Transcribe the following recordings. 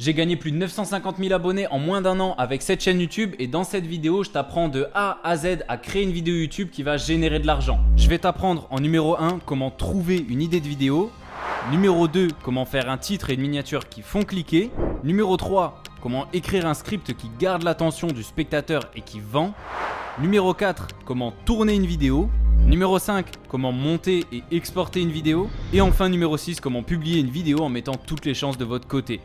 J'ai gagné plus de 950 000 abonnés en moins d'un an avec cette chaîne YouTube et dans cette vidéo, je t'apprends de A à Z à créer une vidéo YouTube qui va générer de l'argent. Je vais t'apprendre en numéro 1 comment trouver une idée de vidéo. Numéro 2, comment faire un titre et une miniature qui font cliquer. Numéro 3, comment écrire un script qui garde l'attention du spectateur et qui vend. Numéro 4, comment tourner une vidéo. Numéro 5, comment monter et exporter une vidéo. Et enfin numéro 6, comment publier une vidéo en mettant toutes les chances de votre côté.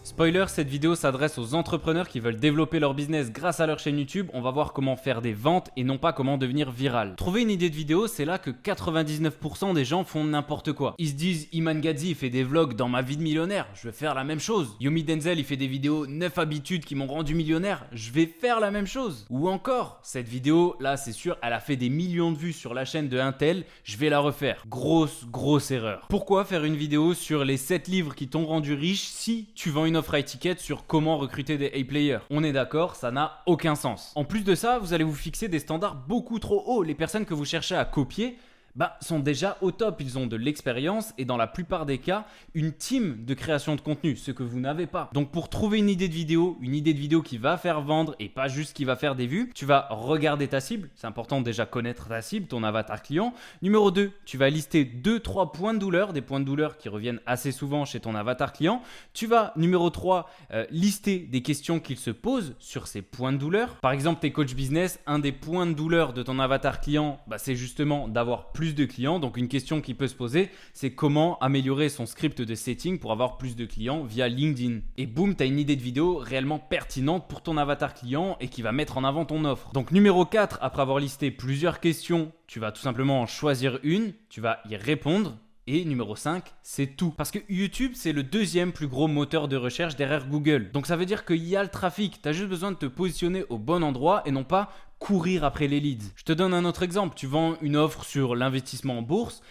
Spoiler, cette vidéo s'adresse aux entrepreneurs qui veulent développer leur business grâce à leur chaîne YouTube. On va voir comment faire des ventes et non pas comment devenir viral. Trouver une idée de vidéo, c'est là que 99% des gens font n'importe quoi. Ils se disent Iman Gadzhi il fait des vlogs dans ma vie de millionnaire, je vais faire la même chose. Yomi Denzel il fait des vidéos 9 habitudes qui m'ont rendu millionnaire, je vais faire la même chose. Ou encore, cette vidéo là c'est sûr, elle a fait des millions de vues sur la chaîne de Intel, je vais la refaire. Grosse erreur. Pourquoi faire une vidéo sur les 7 livres qui t'ont rendu riche si tu vends une offre high ticket sur comment recruter des A-players? On est d'accord, ça n'a aucun sens. En plus de ça, vous allez vous fixer des standards beaucoup trop hauts. Les personnes que vous cherchez à copier sont déjà au top, ils ont de l'expérience et dans la plupart des cas, une team de création de contenu, ce que vous n'avez pas. Donc pour trouver une idée de vidéo qui va faire vendre et pas juste qui va faire des vues, tu vas regarder ta cible, c'est important de déjà connaître ta cible, ton avatar client. Numéro 2, tu vas lister 2-3 points de douleur, des points de douleur qui reviennent assez souvent chez ton avatar client. Tu vas, numéro 3, lister des questions qu'il se pose sur ces points de douleur. Par exemple, tes coachs business, un des points de douleur de ton avatar client, c'est justement d'avoir plus de clients. Donc une question qui peut se poser, c'est comment améliorer son script de setting pour avoir plus de clients via LinkedIn. Et boum, tu as une idée de vidéo réellement pertinente pour ton avatar client et qui va mettre en avant ton offre. Donc numéro 4, après avoir listé plusieurs questions, tu vas tout simplement en choisir une, tu vas y répondre. Et numéro 5, c'est tout. Parce que YouTube, c'est le deuxième plus gros moteur de recherche derrière Google. Donc ça veut dire qu'il y a le trafic. Tu as juste besoin de te positionner au bon endroit et non pas courir après les leads. Je te donne un autre exemple. Tu vends une offre sur l'investissement en bourse.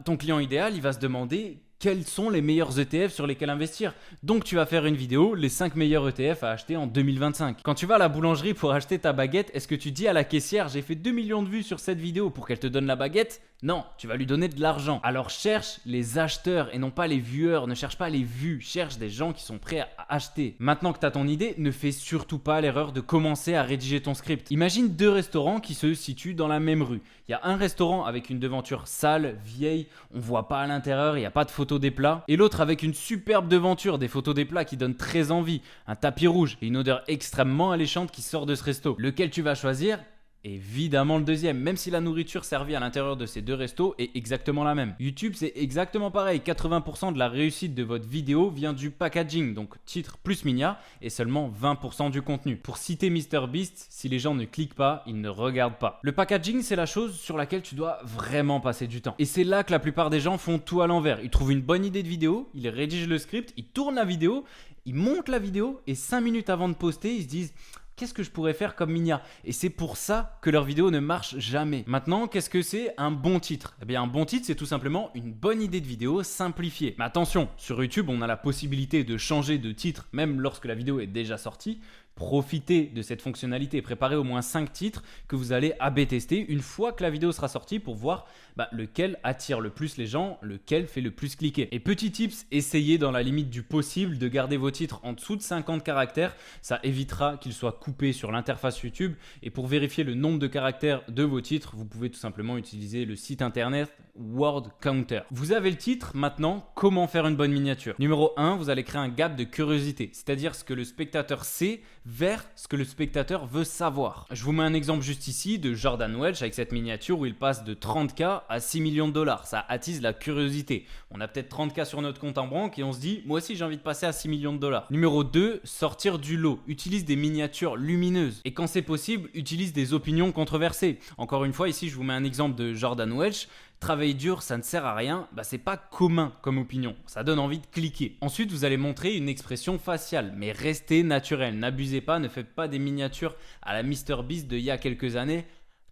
Ton client idéal, il va se demander quels sont les meilleurs ETF sur lesquels investir. Donc tu vas faire une vidéo, les 5 meilleurs ETF à acheter en 2025. Quand tu vas à la boulangerie pour acheter ta baguette, est-ce que tu dis à la caissière j'ai fait 2 millions de vues sur cette vidéo pour qu'elle te donne la baguette? Non, tu vas lui donner de l'argent. Alors cherche les acheteurs et non pas les viewers. Ne cherche pas les vues, cherche des gens qui sont prêts à acheter. Maintenant que tu as ton idée, ne fais surtout pas l'erreur de commencer à rédiger ton script. Imagine 2 restaurants qui se situent dans la même rue. Il y a un restaurant avec une devanture sale, vieille, on voit pas à l'intérieur, il n'y a pas de photos des plats. Et l'autre avec une superbe devanture, des photos des plats qui donnent très envie, un tapis rouge et une odeur extrêmement alléchante qui sort de ce resto. Lequel tu vas choisir ? Évidemment le deuxième, même si la nourriture servie à l'intérieur de ces 2 restos est exactement la même. YouTube c'est exactement pareil, 80% de la réussite de votre vidéo vient du packaging, donc titre plus Minia, et seulement 20% du contenu. Pour citer MrBeast, si les gens ne cliquent pas, ils ne regardent pas. Le packaging c'est la chose sur laquelle tu dois vraiment passer du temps. Et c'est là que la plupart des gens font tout à l'envers. Ils trouvent une bonne idée de vidéo, ils rédigent le script, ils tournent la vidéo, ils montent la vidéo et 5 minutes avant de poster, ils se disent qu'est-ce que je pourrais faire comme Minia? Et c'est pour ça que leur vidéo ne marche jamais. Maintenant, qu'est-ce que c'est un bon titre? Eh bien, un bon titre, c'est tout simplement une bonne idée de vidéo simplifiée. Mais attention, sur YouTube, on a la possibilité de changer de titre même lorsque la vidéo est déjà sortie. Profitez de cette fonctionnalité et préparez au moins 5 titres que vous allez A/B tester une fois que la vidéo sera sortie pour voir lequel attire le plus les gens, lequel fait le plus cliquer. Et petit tips, essayez dans la limite du possible de garder vos titres en dessous de 50 caractères. Ça évitera qu'ils soient coupés sur l'interface YouTube. Et pour vérifier le nombre de caractères de vos titres, vous pouvez tout simplement utiliser le site internet Word Counter. Vous avez le titre, maintenant, comment faire une bonne miniature? Numéro 1, vous allez créer un gap de curiosité, c'est-à-dire ce que le spectateur sait vers ce que le spectateur veut savoir. Je vous mets un exemple juste ici de Jordan Welch avec cette miniature où il passe de 30K à 6 millions de dollars. Ça attise la curiosité. On a peut-être 30K sur notre compte en banque et on se dit moi aussi j'ai envie de passer à 6 millions de dollars. Numéro 2, sortir du lot. Utilise des miniatures lumineuses et quand c'est possible, utilise des opinions controversées. Encore une fois, ici je vous mets un exemple de Jordan Welch. Travailler dur, ça ne sert à rien, c'est pas commun comme opinion, ça donne envie de cliquer. Ensuite, vous allez montrer une expression faciale, mais restez naturel, n'abusez pas, ne faites pas des miniatures à la MrBeast d'il y a quelques années.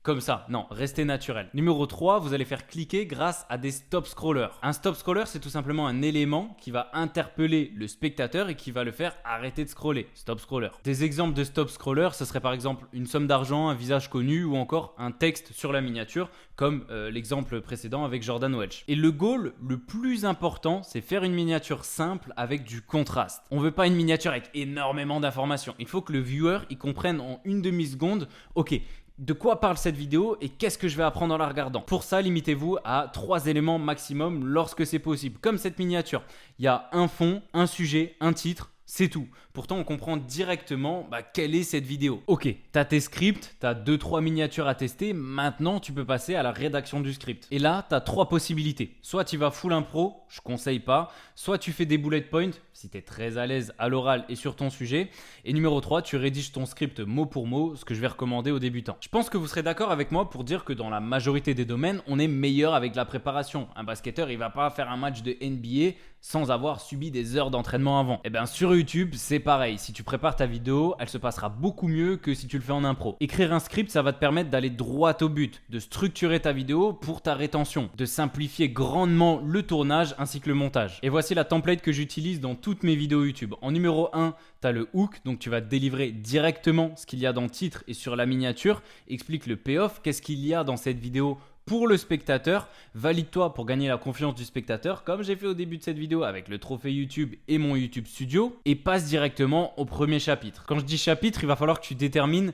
comme ça. Non, restez naturel. Numéro 3, vous allez faire cliquer grâce à des stop scrollers. Un stop scroller, c'est tout simplement un élément qui va interpeller le spectateur et qui va le faire arrêter de scroller. Stop scroller. Des exemples de stop scroller, ce serait par exemple une somme d'argent, un visage connu ou encore un texte sur la miniature, comme l'exemple précédent avec Jordan Welch. Et le goal le plus important, c'est faire une miniature simple avec du contraste. On veut pas une miniature avec énormément d'informations. Il faut que le viewer il comprenne en une demi-seconde, ok, de quoi parle cette vidéo et qu'est-ce que je vais apprendre en la regardant. Pour ça, limitez-vous à 3 éléments maximum lorsque c'est possible. Comme cette miniature, il y a un fond, un sujet, un titre, c'est tout. Pourtant, on comprend directement quelle est cette vidéo. Ok, tu as tes scripts, tu as 2-3 miniatures à tester. Maintenant, tu peux passer à la rédaction du script. Et là, tu as 3 possibilités. Soit tu vas full impro, je conseille pas. Soit tu fais des bullet points, si tu es très à l'aise à l'oral et sur ton sujet. Et numéro 3, tu rédiges ton script mot pour mot, ce que je vais recommander aux débutants. Je pense que vous serez d'accord avec moi pour dire que dans la majorité des domaines, on est meilleur avec la préparation. Un basketteur, il va pas faire un match de NBA sans avoir subi des heures d'entraînement avant. Et bien sur YouTube, c'est pareil. Si tu prépares ta vidéo, elle se passera beaucoup mieux que si tu le fais en impro. Écrire un script, ça va te permettre d'aller droit au but, de structurer ta vidéo pour ta rétention, de simplifier grandement le tournage ainsi que le montage. Et voici la template que j'utilise dans toutes mes vidéos YouTube. En numéro 1, tu as le hook, donc tu vas délivrer directement ce qu'il y a dans le titre et sur la miniature. Explique le payoff, qu'est-ce qu'il y a dans cette vidéo pour le spectateur. Valide-toi pour gagner la confiance du spectateur, comme j'ai fait au début de cette vidéo avec le trophée YouTube et mon YouTube Studio, et passe directement au premier chapitre. Quand je dis chapitre, il va falloir que tu détermines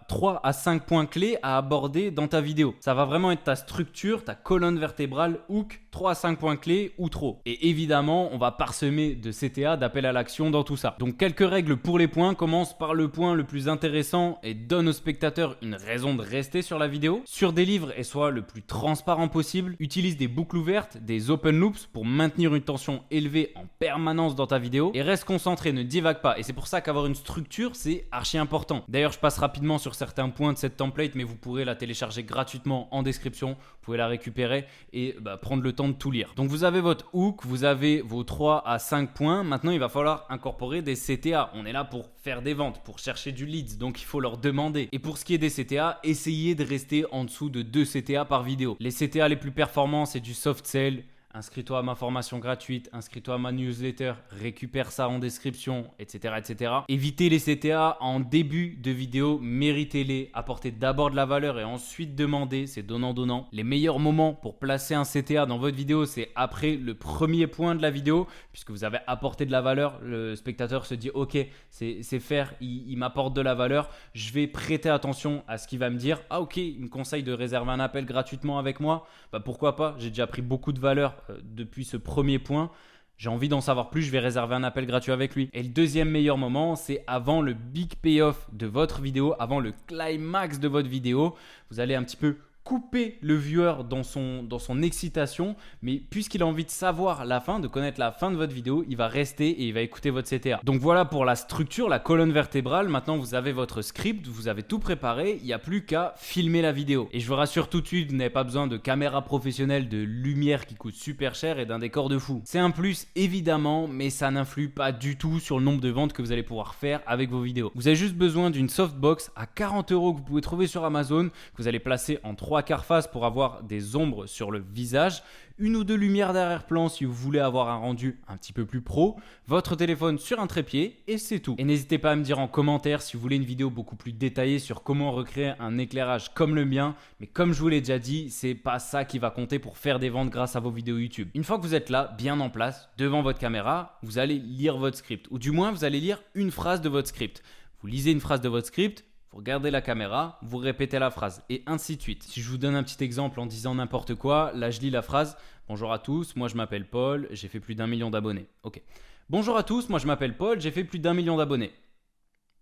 3 à 5 points clés à aborder dans ta vidéo. Ça va vraiment être ta structure, ta colonne vertébrale, hook, 3 à 5 points clés ou trop. Et évidemment, on va parsemer de CTA, d'appel à l'action dans tout ça. Donc quelques règles pour les points. Commence par le point le plus intéressant et donne au spectateur une raison de rester sur la vidéo. Surdélivre et sois le plus transparent possible. Utilise des boucles ouvertes, des open loops pour maintenir une tension élevée en permanence dans ta vidéo. Et reste concentré, ne divague pas. Et c'est pour ça qu'avoir une structure, c'est archi important. D'ailleurs, je passe rapidement sur certains points de cette template, mais vous pourrez la télécharger gratuitement en description. Vous pouvez la récupérer et prendre le temps de tout lire. Donc vous avez votre hook, vous avez vos 3 à 5 points. Maintenant, il va falloir incorporer des CTA. On est là pour faire des ventes, pour chercher du leads. Donc il faut leur demander. Et pour ce qui est des CTA, essayez de rester en dessous de 2 CTA par vidéo. Les CTA les plus performants, c'est du soft sell. Inscris-toi à ma formation gratuite, inscris-toi à ma newsletter, récupère ça en description, etc., etc. Évitez les CTA en début de vidéo, méritez-les, apportez d'abord de la valeur et ensuite demandez, c'est donnant-donnant. Les meilleurs moments pour placer un CTA dans votre vidéo, c'est après le premier point de la vidéo, puisque vous avez apporté de la valeur, le spectateur se dit ok, c'est faire, il m'apporte de la valeur, je vais prêter attention à ce qu'il va me dire. Ah ok, il me conseille de réserver un appel gratuitement avec moi, pourquoi pas, j'ai déjà pris beaucoup de valeur depuis ce premier point, j'ai envie d'en savoir plus, je vais réserver un appel gratuit avec lui. Et le deuxième meilleur moment, c'est avant le big payoff de votre vidéo, avant le climax de votre vidéo. Vous allez un petit peu couper le viewer dans son excitation, mais puisqu'il a envie de savoir la fin, de connaître la fin de votre vidéo, il va rester et il va écouter votre CTA. Donc voilà pour la structure, la colonne vertébrale. Maintenant, vous avez votre script, vous avez tout préparé, il n'y a plus qu'à filmer la vidéo. Et je vous rassure tout de suite, vous n'avez pas besoin de caméra professionnelle, de lumière qui coûte super cher et d'un décor de fou. C'est un plus évidemment, mais ça n'influe pas du tout sur le nombre de ventes que vous allez pouvoir faire avec vos vidéos. Vous avez juste besoin d'une softbox à 40 € que vous pouvez trouver sur Amazon, que vous allez placer en 3/4 face pour avoir des ombres sur le visage, une ou deux lumières d'arrière-plan si vous voulez avoir un rendu un petit peu plus pro, votre téléphone sur un trépied et c'est tout. Et n'hésitez pas à me dire en commentaire si vous voulez une vidéo beaucoup plus détaillée sur comment recréer un éclairage comme le mien, mais comme je vous l'ai déjà dit, c'est pas ça qui va compter pour faire des ventes grâce à vos vidéos YouTube. Une fois que vous êtes là, bien en place, devant votre caméra, vous allez lire votre script, ou du moins vous allez lire une phrase de votre script. Vous lisez une phrase de votre script, vous regardez la caméra, vous répétez la phrase et ainsi de suite. Si je vous donne un petit exemple en disant n'importe quoi, là je lis la phrase « Bonjour à tous, moi je m'appelle Paul, j'ai fait plus d'1 million d'abonnés. » Ok. « Bonjour à tous, moi je m'appelle Paul, j'ai fait plus d'1 million d'abonnés. »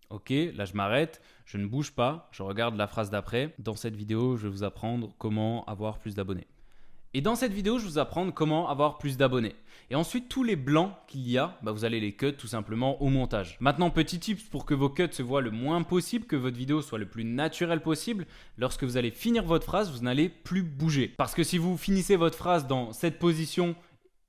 Ok, là je m'arrête, je ne bouge pas, je regarde la phrase d'après. Dans cette vidéo, je vais vous apprendre comment avoir plus d'abonnés. Et dans cette vidéo, je vais vous apprendre comment avoir plus d'abonnés. Et ensuite, tous les blancs qu'il y a, vous allez les cut tout simplement au montage. Maintenant, petit tips pour que vos cuts se voient le moins possible, que votre vidéo soit le plus naturelle possible. Lorsque vous allez finir votre phrase, vous n'allez plus bouger. Parce que si vous finissez votre phrase dans cette position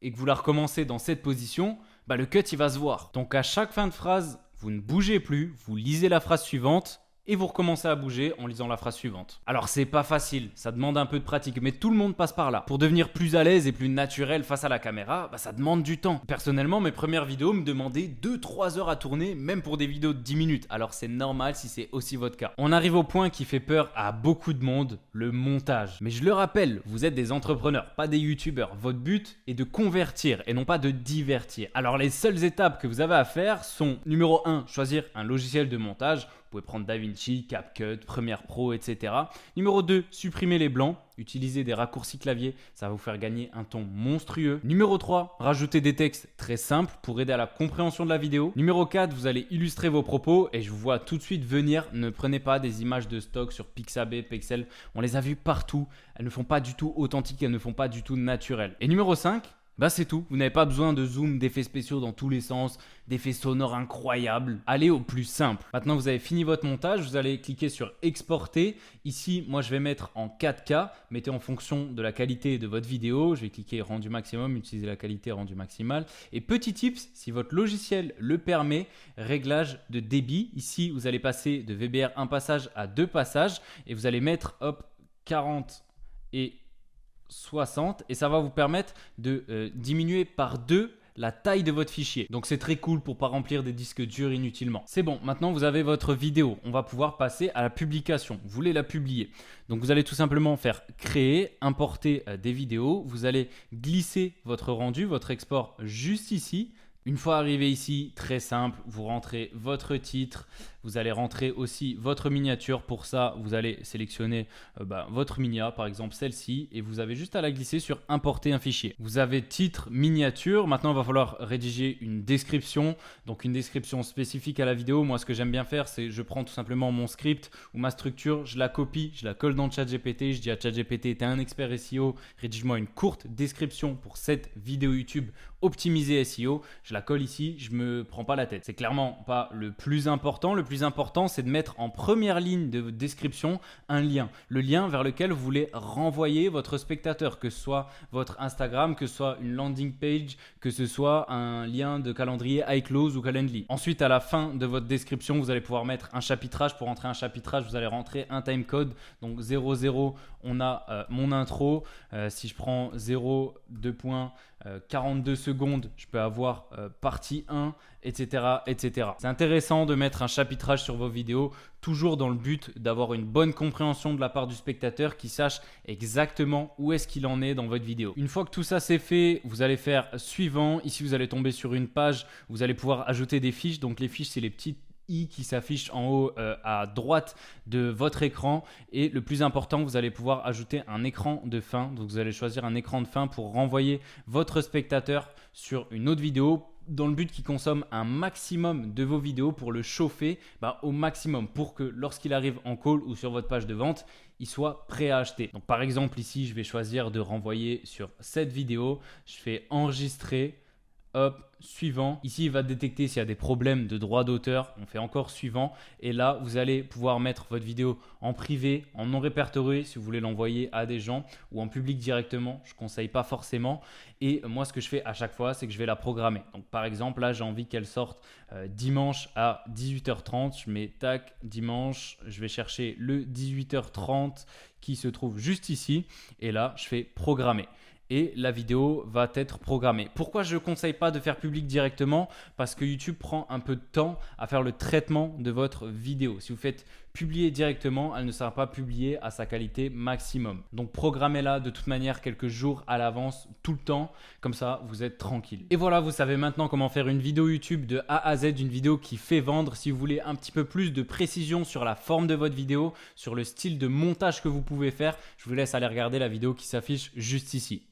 et que vous la recommencez dans cette position, le cut il va se voir. Donc à chaque fin de phrase, vous ne bougez plus, vous lisez la phrase suivante et vous recommencez à bouger en lisant la phrase suivante. Alors c'est pas facile, ça demande un peu de pratique, mais tout le monde passe par là. Pour devenir plus à l'aise et plus naturel face à la caméra, ça demande du temps. Personnellement, mes premières vidéos me demandaient 2-3 heures à tourner, même pour des vidéos de 10 minutes. Alors c'est normal si c'est aussi votre cas. On arrive au point qui fait peur à beaucoup de monde, le montage. Mais je le rappelle, vous êtes des entrepreneurs, pas des youtubeurs. Votre but est de convertir et non pas de divertir. Alors les seules étapes que vous avez à faire sont numéro 1, choisir un logiciel de montage. Vous pouvez prendre DaVinci, CapCut, Premiere Pro, etc. Numéro 2, supprimer les blancs. Utilisez des raccourcis clavier, ça va vous faire gagner un ton monstrueux. Numéro 3, rajouter des textes très simples pour aider à la compréhension de la vidéo. Numéro 4, vous allez illustrer vos propos et je vous vois tout de suite venir. Ne prenez pas des images de stock sur Pixabay, Pexel. On les a vues partout. Elles ne font pas du tout authentiques, elles ne font pas du tout naturelles. Et numéro 5, c'est tout. Vous n'avez pas besoin de zoom, d'effets spéciaux dans tous les sens, d'effets sonores incroyables. Allez au plus simple. Maintenant, vous avez fini votre montage. Vous allez cliquer sur exporter. Ici, moi, je vais mettre en 4K. Mettez en fonction de la qualité de votre vidéo. Je vais cliquer rendu maximum, utiliser la qualité rendu maximal. Et petit tips, si votre logiciel le permet, réglage de débit. Ici, vous allez passer de VBR 1 passage à 2 passages et vous allez mettre 40 et 60 et ça va vous permettre de diminuer par 2 la taille de votre fichier. Donc c'est très cool pour pas remplir des disques durs inutilement. C'est bon, maintenant vous avez votre vidéo. On va pouvoir passer à la publication. Vous voulez la publier. Donc vous allez tout simplement faire créer, importer des vidéos. Vous allez glisser votre rendu, votre export juste ici. Une fois arrivé ici, très simple, vous rentrez votre titre, vous allez rentrer aussi votre miniature. Pour ça, vous allez sélectionner votre minia, par exemple celle-ci, et vous avez juste à la glisser sur importer un fichier. Vous avez titre, miniature. Maintenant, il va falloir rédiger une description, donc une description spécifique à la vidéo. Moi, ce que j'aime bien faire, c'est je prends tout simplement mon script ou ma structure, je la copie, je la colle dans ChatGPT, je dis à ChatGPT, t'es un expert SEO, rédige-moi une courte description pour cette vidéo YouTube optimisée SEO. Je la colle ici, je me prends pas la tête. C'est clairement pas le plus important. Le plus important, c'est de mettre en première ligne de votre description un lien. Le lien vers lequel vous voulez renvoyer votre spectateur, que ce soit votre Instagram, que ce soit une landing page, que ce soit un lien de calendrier iClose ou Calendly. Ensuite, à la fin de votre description, vous allez pouvoir mettre un chapitrage. Pour rentrer un chapitrage, vous allez rentrer un timecode. Donc 00, on a mon intro. Si je prends 0, 42 secondes, je peux avoir partie 1, etc., etc. C'est intéressant de mettre un chapitrage sur vos vidéos, toujours dans le but d'avoir une bonne compréhension de la part du spectateur qui sache exactement où est-ce qu'il en est dans votre vidéo. Une fois que tout ça c'est fait, vous allez faire suivant. Ici, vous allez tomber sur une page, vous allez pouvoir ajouter des fiches. Donc les fiches, c'est les petites i qui s'affiche en haut à droite de votre écran, et le plus important, vous allez pouvoir ajouter un écran de fin. Donc vous allez choisir un écran de fin pour renvoyer votre spectateur sur une autre vidéo, dans le but qu'il consomme un maximum de vos vidéos pour le chauffer au maximum, pour que lorsqu'il arrive en call ou sur votre page de vente, il soit prêt à acheter. Donc par exemple ici, je vais choisir de renvoyer sur cette vidéo. Je fais enregistrer. Hop, suivant. Ici, il va détecter s'il y a des problèmes de droit d'auteur. On fait encore suivant. Et là, vous allez pouvoir mettre votre vidéo en privé, en non répertorié si vous voulez l'envoyer à des gens, ou en public directement. Je ne conseille pas forcément. Et moi, ce que je fais à chaque fois, c'est que je vais la programmer. Donc par exemple, là, j'ai envie qu'elle sorte dimanche à 18h30. Je mets tac, dimanche. Je vais chercher le 18h30 qui se trouve juste ici. Et là, je fais programmer. Et la vidéo va être programmée. Pourquoi je ne conseille pas de faire public directement? Parce que YouTube prend un peu de temps à faire le traitement de votre vidéo. Si vous faites publier directement, elle ne sera pas publiée à sa qualité maximum. Donc programmez-la de toute manière quelques jours à l'avance, tout le temps. Comme ça, vous êtes tranquille. Et voilà, vous savez maintenant comment faire une vidéo YouTube de A à Z, une vidéo qui fait vendre. Si vous voulez un petit peu plus de précision sur la forme de votre vidéo, sur le style de montage que vous pouvez faire, je vous laisse aller regarder la vidéo qui s'affiche juste ici.